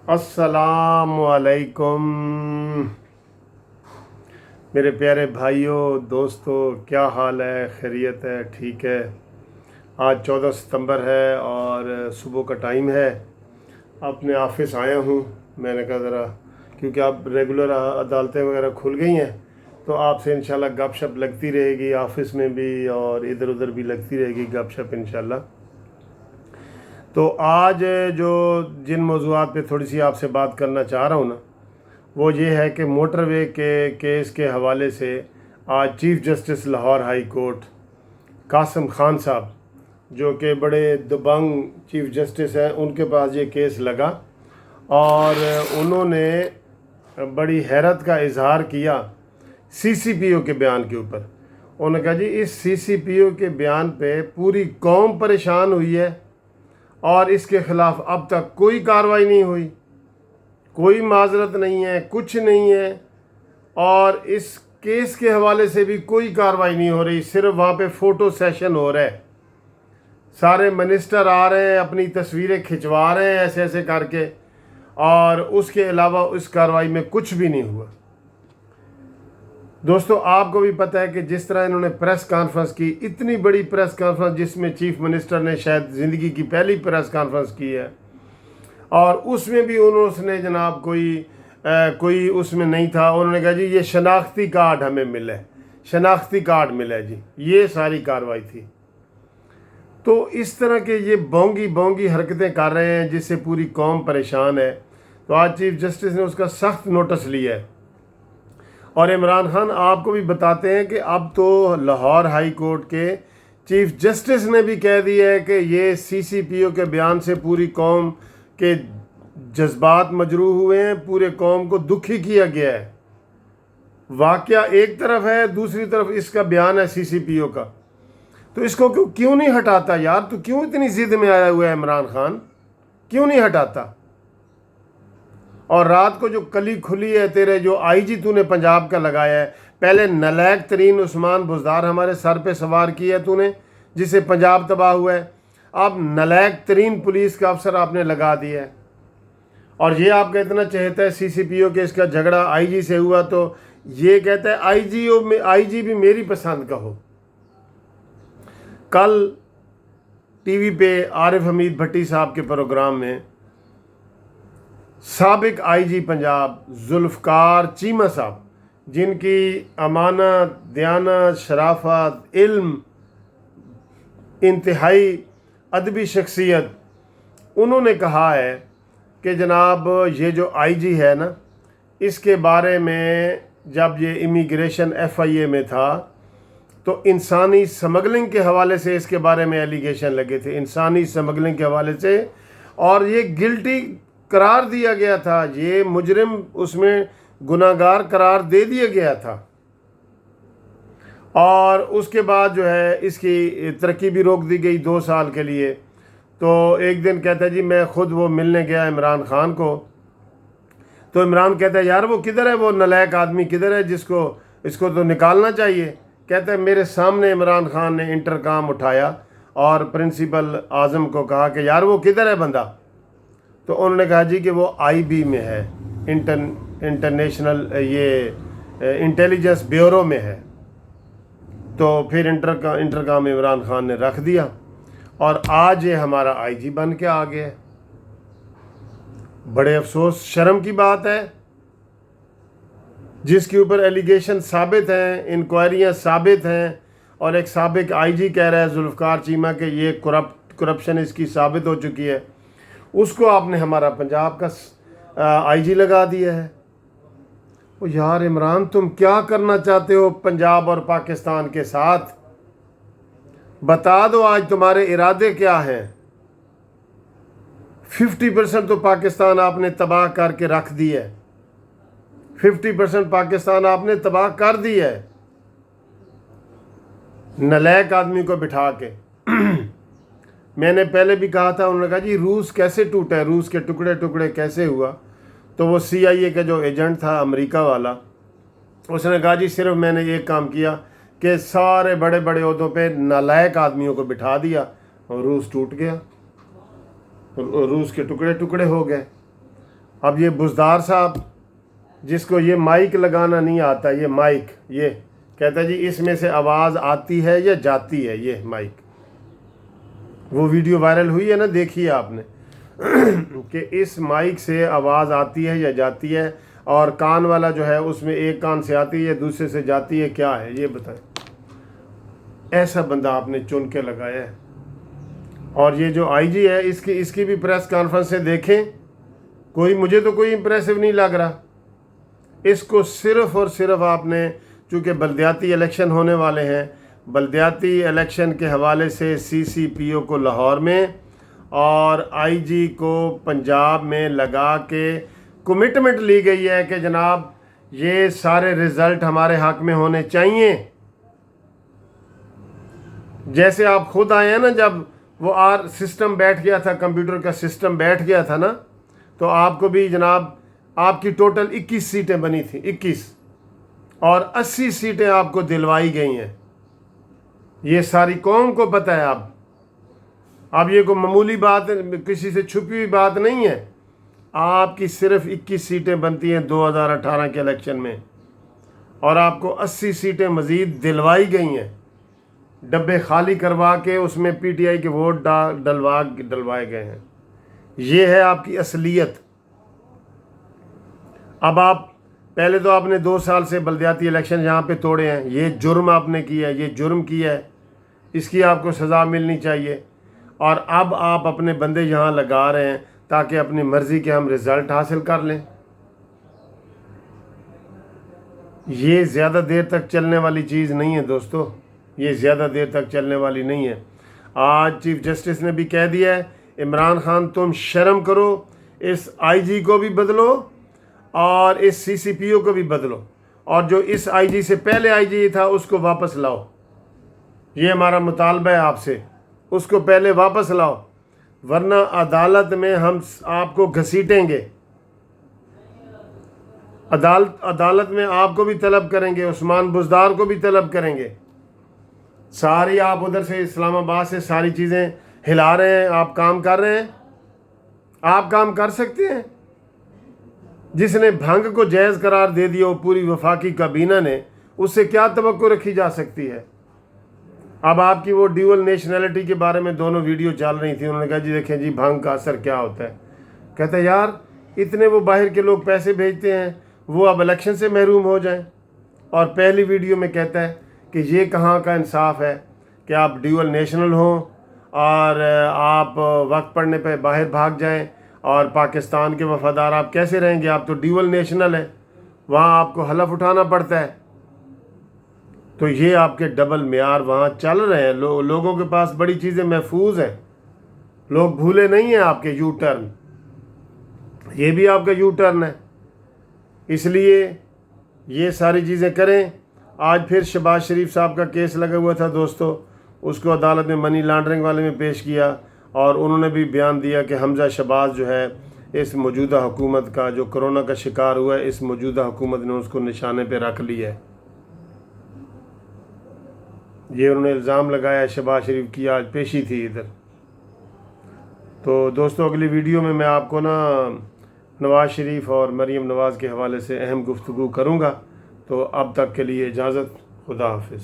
अस्सलाम वालेकुम मेरे प्यारे भाइयों दोस्तों, क्या हाल है? खैरियत है? ठीक है। आज 14 सितंबर है और सुबह का टाइम है। अपने ऑफिस आया हूँ। मैंने कहा ज़रा, क्योंकि अब रेगुलर अदालतें वगैरह खुल गई हैं तो आपसे इंशाल्लाह गपशप लगती रहेगी, ऑफिस में भी और इधर उधर भी लगती रहेगी गपशप इंशाल्लाह। तो आज जो जिन मौज़ूआत पे थोड़ी सी आपसे बात करना चाह रहा हूँ ना, वो ये है कि मोटरवे के केस के हवाले से आज chief justice Lahore high court Qasim Khan साहब, जो कि बड़े दबंग चीफ़ जस्टिस हैं, उनके पास ये केस लगा और उन्होंने बड़ी हैरत का इजहार किया सीसीपीओ के बयान के ऊपर। उन्होंने कहा जी, इस सीसीपीओ के बयान पे पूरी कौम परेशान हुई है और इसके ख़िलाफ़ अब तक कोई कार्रवाई नहीं हुई, कोई माजरत नहीं है, कुछ नहीं है। और इस केस के हवाले से भी कोई कार्रवाई नहीं हो रही, सिर्फ वहाँ पे फ़ोटो सेशन हो रहा है। सारे मिनिस्टर आ रहे हैं, अपनी तस्वीरें खिंचवा रहे हैं ऐसे ऐसे करके, और उसके अलावा इस कार्रवाई में कुछ भी नहीं हुआ। दोस्तों, आपको भी पता है कि जिस तरह इन्होंने प्रेस कॉन्फ्रेंस की, इतनी बड़ी प्रेस कॉन्फ्रेंस जिसमें चीफ मिनिस्टर ने शायद ज़िंदगी की पहली प्रेस कॉन्फ्रेंस की है, और उसमें भी उन्होंने जनाब कोई उसमें नहीं था। उन्होंने कहा जी ये शनाख्ती कार्ड हमें मिला है, शनाख्ती कार्ड मिला है जी, ये सारी कार्रवाई थी। तो इस तरह के ये बोंगी बोंगी हरकतें कर रहे हैं जिससे पूरी कौम परेशान है। तो आज चीफ जस्टिस ने उसका सख्त नोटिस लिया है। और इमरान खान आपको भी बताते हैं कि अब तो लाहौर हाई कोर्ट के चीफ जस्टिस ने भी कह दिया है कि ये सीसीपीओ के बयान से पूरी कौम के जज्बात मजरूह हुए हैं, पूरे कौम को दुखी किया गया है। वाकया एक तरफ है, दूसरी तरफ इसका बयान है सीसीपीओ का। तो इसको क्यों नहीं हटाता यार? तो क्यों इतनी जिद में आया हुआ है इमरान खान? क्यों नहीं हटाता? और रात को जो कली खुली है तेरे जो आईजी तूने पंजाब का लगाया है, पहले नलायक तरीन उस्मान बुज़दार हमारे सर पे सवार किया तूने, जिससे पंजाब तबाह हुआ है। अब नलायक तरीन पुलिस का अफसर आपने लगा दिया है। और ये आपका इतना चहेता है सीसीपीओ के, इसका झगड़ा आईजी से हुआ तो ये कहता है आईजी भी मेरी पसंद का हो। कल टीवी पे आरिफ हमीद भट्टी साहब के प्रोग्राम में साबिक आईजी पंजाब जुल्फ़कार चीमा साहब, जिनकी अमानत, दयानत, शराफत, इल्म, इंतहाई अदबी शख्सियत, उन्होंने कहा है कि जनाब ये जो आईजी है ना, इसके बारे में जब ये इमिग्रेशन FIA में था तो इंसानी स्मगलिंग के हवाले से इसके बारे में एलिगेशन लगे थे, इंसानी स्मगलिंग के हवाले से, और ये गिल्टी करार दिया गया था, ये मुजरिम उसमें गुनाहगार करार दे दिया गया था। और उसके बाद जो है इसकी तरक्की भी रोक दी गई 2 साल के लिए। तो एक दिन कहता है जी मैं ख़ुद वो मिलने गया इमरान खान को, तो इमरान कहता है यार वो किधर है, वो नलायक आदमी किधर है, इसको तो निकालना चाहिए। कहता है मेरे सामने इमरान खान ने इंटरकॉम उठाया और प्रिंसिपल आज़म को कहा कि यार वो किधर है बंदा। तो उन्होंने कहा जी कि वो IB में है, इंटरनेशनल ये इंटेलिजेंस ब्यूरो में है। तो फिर इंटरकॉम इमरान खान ने रख दिया और आज ये हमारा IG बन के आ गया। बड़े अफसोस, शर्म की बात है, जिसके ऊपर एलिगेशन साबित हैं, इंक्वायरियाँ साबित हैं, और एक साबिक IG कह रहा है जुल्फ़कार चीमा के ये करप्शन इसकी साबित हो चुकी है, उसको आपने हमारा पंजाब का IG लगा दिया है। ओ यार इमरान, तुम क्या करना चाहते हो पंजाब और पाकिस्तान के साथ? बता दो आज तुम्हारे इरादे क्या हैं। 50% तो पाकिस्तान आपने तबाह करके रख दिया है, 50% पाकिस्तान आपने तबाह कर दिया है नलायक आदमी को बिठा के। मैंने पहले भी कहा था, उन्होंने कहा जी रूस कैसे टूटा है, रूस के टुकड़े टुकड़े कैसे हुआ। तो वो CIA का जो एजेंट था अमेरिका वाला, उसने कहा जी सिर्फ मैंने एक काम किया कि सारे बड़े बड़े ओहदों पे नालायक आदमियों को बिठा दिया और रूस टूट गया, रूस के टुकड़े टुकड़े हो गए। اب یہ بزدار صاحب جس کو یہ مائک لگانا نہیں آتا، یہ مائک یہ کہتا ہے جی اس میں سے آواز آتی ہے یا جاتی ہے، یہ مائک، وہ ویڈیو وائرل ہوئی ہے نا، دیکھیے آپ نے کہ اس مائک سے آواز آتی ہے یا جاتی ہے، اور کان والا جو ہے اس میں ایک کان سے آتی ہے یا دوسرے سے جاتی ہے، کیا ہے یہ بتائیں؟ ایسا بندہ آپ نے چن کے لگایا ہے۔ اور یہ جو آئی جی ہے اس کی بھی پریس کانفرنس سے دیکھیں، مجھے تو کوئی امپریسو نہیں لگ رہا۔ اس کو صرف اور صرف آپ نے، چونکہ بلدیاتی الیکشن ہونے والے ہیں، بلدیاتی الیکشن کے حوالے سے سی سی پی او کو لاہور میں اور آئی جی کو پنجاب میں لگا کے کمٹمنٹ لی گئی ہے کہ جناب یہ سارے رزلٹ ہمارے حق میں ہونے چاہیے۔ جیسے آپ خود آئے ہیں نا، جب وہ سسٹم بیٹھ گیا تھا، کمپیوٹر کا سسٹم بیٹھ گیا تھا نا، تو آپ کو بھی جناب آپ کی ٹوٹل 21 سیٹیں بنی تھیں، 21، اور 80 سیٹیں آپ کو دلوائی گئی ہیں۔ یہ ساری قوم کو پتہ ہے۔ اب یہ کوئی معمولی بات، کسی سے چھپی ہوئی بات نہیں ہے۔ آپ کی صرف 21 سیٹیں بنتی ہیں 2018 کے الیکشن میں، اور آپ کو 80 سیٹیں مزید دلوائی گئی ہیں، ڈبے خالی کروا کے اس میں پی ٹی آئی کے ووٹ ڈلوائے گئے ہیں۔ یہ ہے آپ کی اصلیت۔ اب پہلے تو آپ نے 2 سال سے بلدیاتی الیکشن یہاں پہ توڑے ہیں، یہ جرم آپ نے کیا ہے، یہ جرم کیا ہے، اس کی آپ کو سزا ملنی چاہیے۔ اور اب آپ اپنے بندے یہاں لگا رہے ہیں تاکہ اپنی مرضی کے ہم رزلٹ حاصل کر لیں۔ یہ زیادہ دیر تک چلنے والی چیز نہیں ہے دوستو، یہ زیادہ دیر تک چلنے والی نہیں ہے۔ آج چیف جسٹس نے بھی کہہ دیا ہے، عمران خان تم شرم کرو، اس آئی جی کو بھی بدلو اور اس سی سی پی او کو بھی بدلو، اور جو اس آئی جی سے پہلے آئی جی تھا اس کو واپس لاؤ۔ یہ ہمارا مطالبہ ہے آپ سے، اس کو پہلے واپس لاؤ، ورنہ عدالت میں ہم آپ کو گھسیٹیں گے۔ عدالت میں آپ کو بھی طلب کریں گے، عثمان بزدار کو بھی طلب کریں گے۔ ساری آپ ادھر سے اسلام آباد سے ساری چیزیں ہلا رہے ہیں، آپ کام کر رہے ہیں، آپ کام کر سکتے ہیں؟ جس نے بھنگ کو جائز قرار دے دیا وہ پوری وفاقی کابینہ نے، اس سے کیا توقع رکھی جا سکتی ہے؟ اب آپ کی وہ ڈیول نیشنلٹی کے بارے میں دونوں ویڈیو چل رہی تھی، انہوں نے کہا جی دیکھیں جی بھنگ کا اثر کیا ہوتا ہے۔ کہتا ہے یار اتنے وہ باہر کے لوگ پیسے بھیجتے ہیں، وہ اب الیکشن سے محروم ہو جائیں۔ اور پہلی ویڈیو میں کہتا ہے کہ یہ کہاں کا انصاف ہے کہ آپ ڈیول نیشنل ہوں اور آپ وقت پڑنے پہ باہر بھاگ جائیں، اور پاکستان کے وفادار آپ کیسے رہیں گے؟ آپ تو ڈیول نیشنل ہیں، وہاں آپ کو حلف اٹھانا پڑتا ہے۔ تو یہ آپ کے ڈبل معیار وہاں چل رہے ہیں۔ لوگوں کے پاس بڑی چیزیں محفوظ ہیں، لوگ بھولے نہیں ہیں آپ کے یو ٹرن، یہ بھی آپ کا یو ٹرن ہے۔ اس لیے یہ ساری چیزیں کریں۔ آج پھر شہباز شریف صاحب کا کیس لگا ہوا تھا دوستو، اس کو عدالت میں منی لانڈرنگ والے میں پیش کیا، اور انہوں نے بھی بیان دیا کہ حمزہ شہباز جو ہے اس موجودہ حکومت کا، جو کرونا کا شکار ہوا ہے، اس موجودہ حکومت نے اس کو نشانے پہ رکھ لیا ہے۔ یہ انہوں نے الزام لگایا، شہباز شریف کی آج پیشی تھی ادھر۔ تو دوستو اگلی ویڈیو میں آپ کو نواز شریف اور مریم نواز کے حوالے سے اہم گفتگو کروں گا۔ تو اب تک کے لیے اجازت، خدا حافظ۔